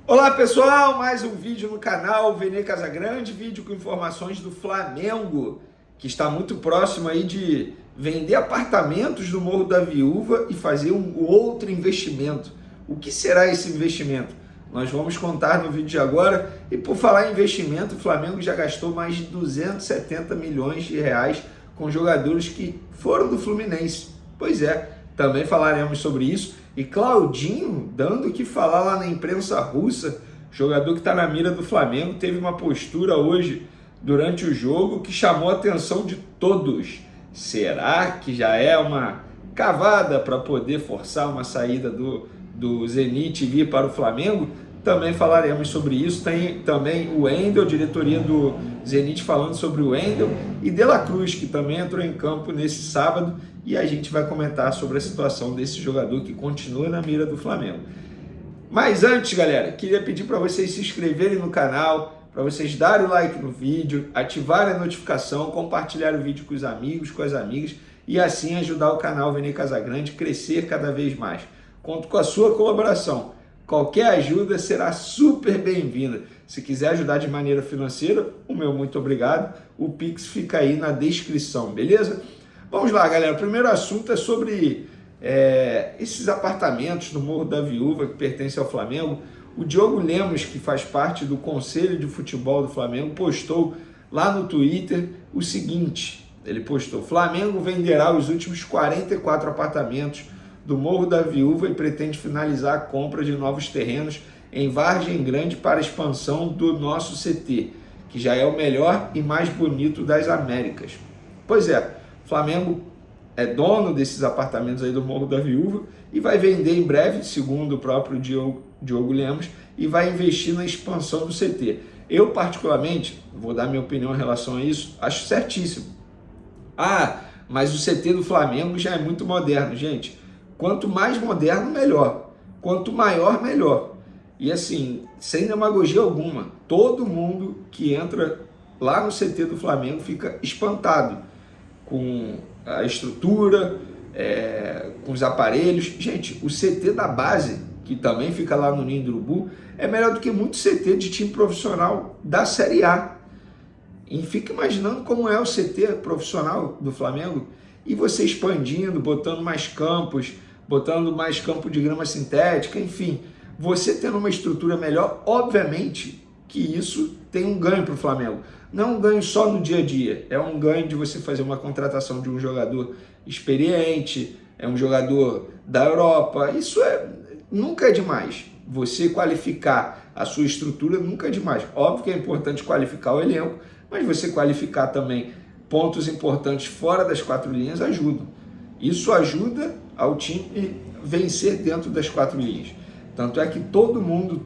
Olá pessoal, mais um vídeo no canal Vene Casagrande, vídeo com informações do Flamengo, que está muito próximo aí de vender apartamentos no Morro da Viúva e fazer um outro investimento. O que será esse investimento? Nós vamos contar no vídeo de agora. E por falar em investimento, o Flamengo já gastou mais de 270 milhões de reais com jogadores que foram do Fluminense. Pois é, também falaremos sobre isso. E Claudinho, dando o que falar lá na imprensa russa, jogador que está na mira do Flamengo, teve uma postura hoje durante o jogo que chamou a atenção de todos. Será que já é uma cavada para poder forçar uma saída do Zenit e vir para o Flamengo? Também falaremos sobre isso. Tem também o Wendel, diretoria do Zenit, falando sobre o Wendel, e De La Cruz, que também entrou em campo nesse sábado, e a gente vai comentar sobre a situação desse jogador que continua na mira do Flamengo. Mas antes, galera, queria pedir para vocês se inscreverem no canal, para vocês darem o like no vídeo, ativarem a notificação, compartilhar o vídeo com os amigos, com as amigas, e assim ajudar o canal Vene Casagrande a crescer cada vez mais. Conto com a sua colaboração. Qualquer ajuda será super bem-vinda. Se quiser ajudar de maneira financeira, o meu muito obrigado. O Pix fica aí na descrição, beleza? Vamos lá, galera. O primeiro assunto é sobre esses apartamentos no Morro da Viúva que pertencem ao Flamengo. O Diogo Lemos, que faz parte do Conselho de Futebol do Flamengo, postou lá no Twitter o seguinte. Ele postou: Flamengo venderá os últimos 44 apartamentos do Morro da Viúva e pretende finalizar a compra de novos terrenos em Vargem Grande para a expansão do nosso CT, que já é o melhor e mais bonito das Américas. Pois é, o Flamengo é dono desses apartamentos aí do Morro da Viúva e vai vender em breve, segundo o próprio Diogo Lemos, e vai investir na expansão do CT. Eu, particularmente, vou dar minha opinião em relação a isso, acho certíssimo. Mas o CT do Flamengo já é muito moderno, gente. Quanto mais moderno, melhor. Quanto maior, melhor. E assim, sem demagogia alguma, todo mundo que entra lá no CT do Flamengo fica espantado com a estrutura, com os aparelhos. Gente, o CT da base, que também fica lá no Ninho do Urubu, é melhor do que muito CT de time profissional da Série A. E fica imaginando como é o CT profissional do Flamengo, e você expandindo, botando mais campos, botando mais campo de grama sintética, enfim, você tendo uma estrutura melhor, obviamente que isso tem um ganho para o Flamengo. Não um ganho só no dia a dia, é um ganho de você fazer uma contratação de um jogador experiente, é um jogador da Europa, isso nunca é demais. Você qualificar a sua estrutura nunca é demais. Óbvio que é importante qualificar o elenco, mas você qualificar também pontos importantes fora das quatro linhas ajudam. Isso ajuda ao time vencer dentro das quatro linhas. Tanto é que todo mundo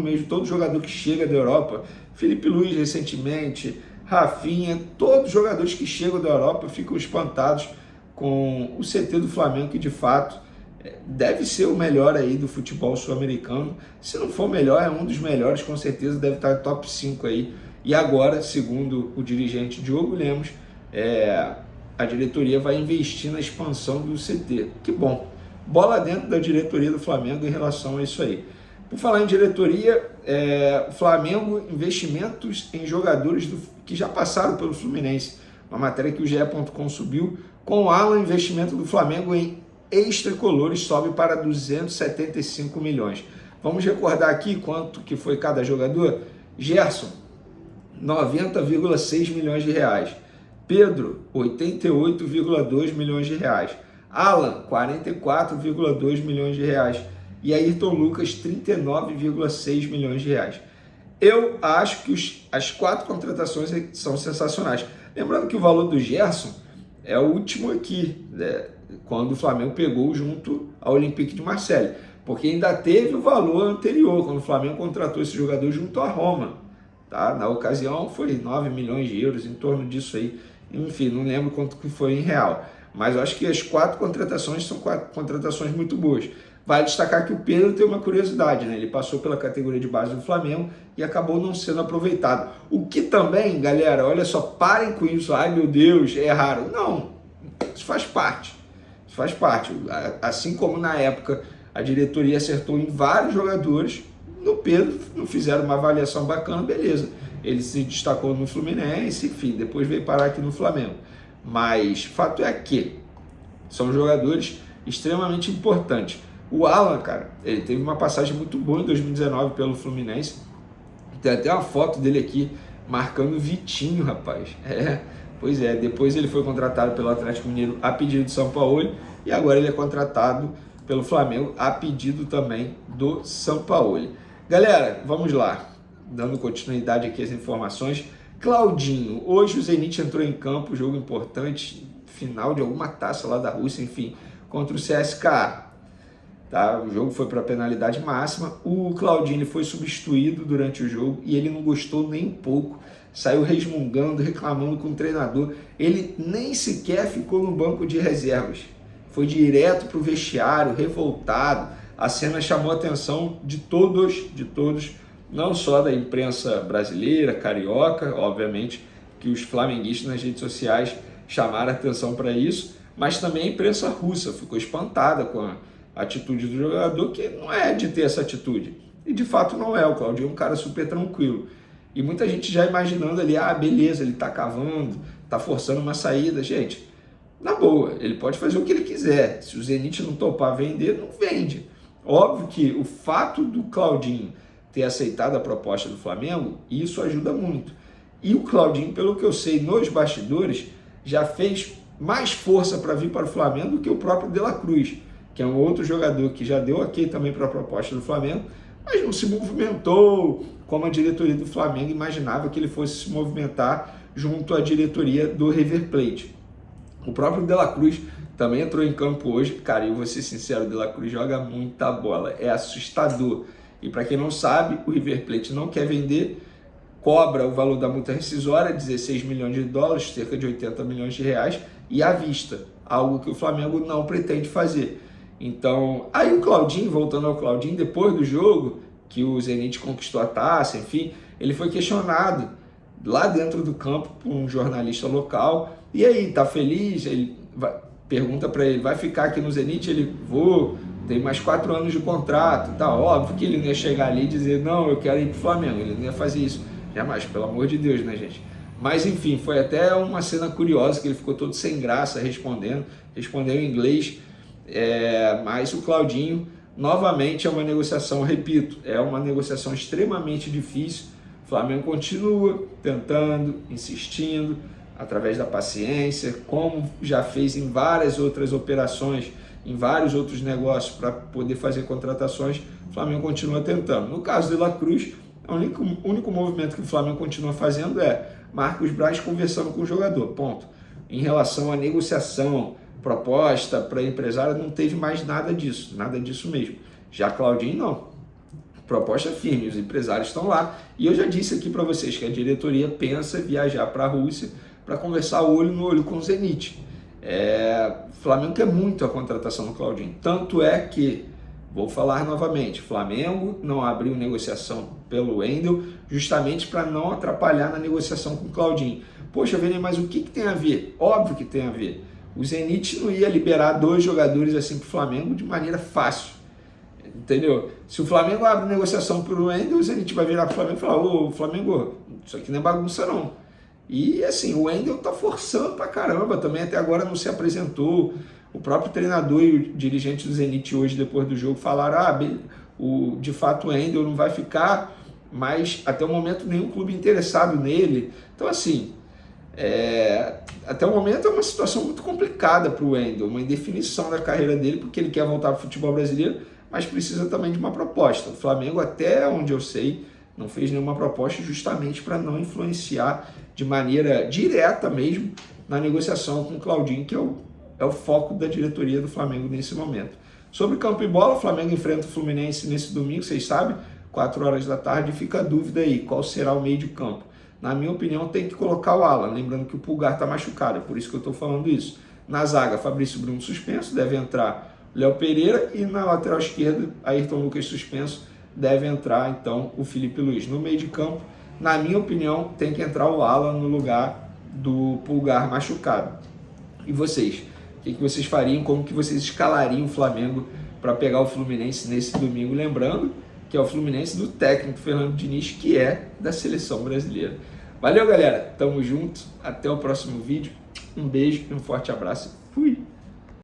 mesmo, todo jogador que chega da Europa, Felipe Luiz recentemente, Rafinha, todos os jogadores que chegam da Europa ficam espantados com o CT do Flamengo, que de fato deve ser o melhor aí do futebol sul-americano. Se não for o melhor, é um dos melhores, com certeza deve estar no top 5 aí. E agora, segundo o dirigente Diogo Lemos, a diretoria vai investir na expansão do CT. Que bom. Bola dentro da diretoria do Flamengo em relação a isso aí. Por falar em diretoria, o Flamengo, investimentos em jogadores que já passaram pelo Fluminense. Uma matéria que o GE.com subiu. Com o Alan, investimento do Flamengo em ex-tricolores sobe para 275 milhões. Vamos recordar aqui quanto que foi cada jogador? Gerson, 90,6 milhões de reais. Pedro, 88,2 milhões de reais. Alan, 44,2 milhões de reais. E Ayrton Lucas, 39,6 milhões de reais. Eu acho que as quatro contratações são sensacionais. Lembrando que o valor do Gerson é o último aqui, né, quando o Flamengo pegou junto ao Olympique de Marseille. Porque ainda teve o valor anterior, quando o Flamengo contratou esse jogador junto à Roma. Tá? Na ocasião foi 9 milhões de euros, em torno disso aí. Enfim, não lembro quanto que foi em real. Mas eu acho que as quatro contratações são quatro contratações muito boas. Vale destacar que o Pedro tem uma curiosidade, né? Ele passou pela categoria de base do Flamengo e acabou não sendo aproveitado. O que também, galera, olha só, parem com isso. Ai, meu Deus, é raro. Não, isso faz parte. Isso faz parte. Assim como na época a diretoria acertou em vários jogadores, no Pedro, não fizeram uma avaliação bacana, beleza. Ele se destacou no Fluminense, enfim, depois veio parar aqui no Flamengo. Mas fato é que são jogadores extremamente importantes. O Alan, cara, ele teve uma passagem muito boa em 2019 pelo Fluminense. Tem até uma foto dele aqui marcando o Vitinho, rapaz. Pois é, depois ele foi contratado pelo Atlético Mineiro a pedido do São Paulo e agora ele é contratado pelo Flamengo a pedido também do São Paulo. Galera, vamos lá, dando continuidade aqui às informações. Claudinho, hoje o Zenit entrou em campo, jogo importante, final de alguma taça lá da Rússia, enfim, contra o CSKA. Tá? O jogo foi para a penalidade máxima, o Claudinho ele foi substituído durante o jogo e ele não gostou nem um pouco, saiu resmungando, reclamando com o treinador, ele nem sequer ficou no banco de reservas, foi direto para o vestiário, revoltado. A cena chamou a atenção de todos, não só da imprensa brasileira, carioca, obviamente que os flamenguistas nas redes sociais chamaram a atenção para isso, mas também a imprensa russa ficou espantada com a atitude do jogador, que não é de ter essa atitude. E de fato não é, o Claudinho é um cara super tranquilo. E muita gente já imaginando ali, beleza, ele tá cavando, tá forçando uma saída. Gente, na boa, ele pode fazer o que ele quiser. Se o Zenit não topar vender, não vende. Óbvio que o fato do Claudinho ter aceitado a proposta do Flamengo, isso ajuda muito. E o Claudinho, pelo que eu sei, nos bastidores, já fez mais força para vir para o Flamengo do que o próprio De La Cruz, que é um outro jogador que já deu ok também para a proposta do Flamengo, mas não se movimentou como a diretoria do Flamengo imaginava que ele fosse se movimentar junto à diretoria do River Plate. O próprio De La Cruz também entrou em campo hoje. Cara, eu vou ser sincero, o De La Cruz joga muita bola, é assustador. E para quem não sabe, o River Plate não quer vender, cobra o valor da multa rescisória, 16 milhões de dólares, cerca de 80 milhões de reais, e à vista, algo que o Flamengo não pretende fazer. Então, aí o Claudinho, voltando ao Claudinho, depois do jogo, que o Zenit conquistou a taça, enfim, ele foi questionado lá dentro do campo por um jornalista local, e aí, tá feliz? Ele pergunta para ele, vai ficar aqui no Zenit? Ele, tem mais 4 anos de contrato, tá óbvio que ele não ia chegar ali e dizer, não, eu quero ir pro Flamengo, ele não ia fazer isso, jamais, pelo amor de Deus, né, gente? Mas, enfim, foi até uma cena curiosa, que ele ficou todo sem graça respondeu em inglês, mas o Claudinho, novamente, é uma negociação, repito, é uma negociação extremamente difícil. O Flamengo continua tentando, insistindo, através da paciência, como já fez em várias outras operações, em vários outros negócios para poder fazer contratações. O Flamengo continua tentando. No caso de La Cruz, o único movimento que o Flamengo continua fazendo é Marcos Braz conversando com o jogador, ponto. Em relação à negociação, proposta para empresário, não teve mais nada disso mesmo. Já Claudinho, não. Proposta firme, os empresários estão lá. E eu já disse aqui para vocês que a diretoria pensa viajar para a Rússia para conversar olho no olho com o Zenit. O Flamengo quer muito a contratação do Claudinho. Tanto é que, vou falar novamente, o Flamengo não abriu negociação pelo Wendel justamente para não atrapalhar na negociação com o Claudinho. Poxa, Vene, mas o que tem a ver? Óbvio que tem a ver. O Zenit não ia liberar 2 jogadores assim para o Flamengo de maneira fácil. Entendeu? Se o Flamengo abre negociação pelo Wendel, o Zenit vai virar para o Flamengo e falar, ô Flamengo, isso aqui não é bagunça não. E assim, o Wendel tá forçando pra caramba, também até agora não se apresentou. O próprio treinador e o dirigente do Zenit hoje, depois do jogo, falaram, de fato o Wendel não vai ficar, mas até o momento nenhum clube interessado nele. Então assim, até o momento é uma situação muito complicada para o Wendel, uma indefinição da carreira dele, porque ele quer voltar para o futebol brasileiro, mas precisa também de uma proposta. O Flamengo, até onde eu sei, não fez nenhuma proposta justamente para não influenciar de maneira direta mesmo na negociação com o Claudinho, que é o foco da diretoria do Flamengo nesse momento. Sobre campo e bola, o Flamengo enfrenta o Fluminense nesse domingo, vocês sabem, 4 horas da tarde, fica a dúvida aí, qual será o meio de campo. Na minha opinião, tem que colocar o Alan, lembrando que o Pulgar está machucado, é por isso que eu estou falando isso. Na zaga, Fabrício Bruno suspenso, deve entrar Léo Pereira, e na lateral esquerda, Ayrton Lucas suspenso, deve entrar então o Felipe Luiz. No meio de campo, na minha opinião, tem que entrar o Alan no lugar do Pulgar machucado. E vocês? O que vocês fariam? Como que vocês escalariam o Flamengo para pegar o Fluminense nesse domingo? Lembrando que é o Fluminense do técnico Fernando Diniz, que é da seleção brasileira. Valeu, galera. Tamo junto. Até o próximo vídeo. Um beijo e um forte abraço. Fui!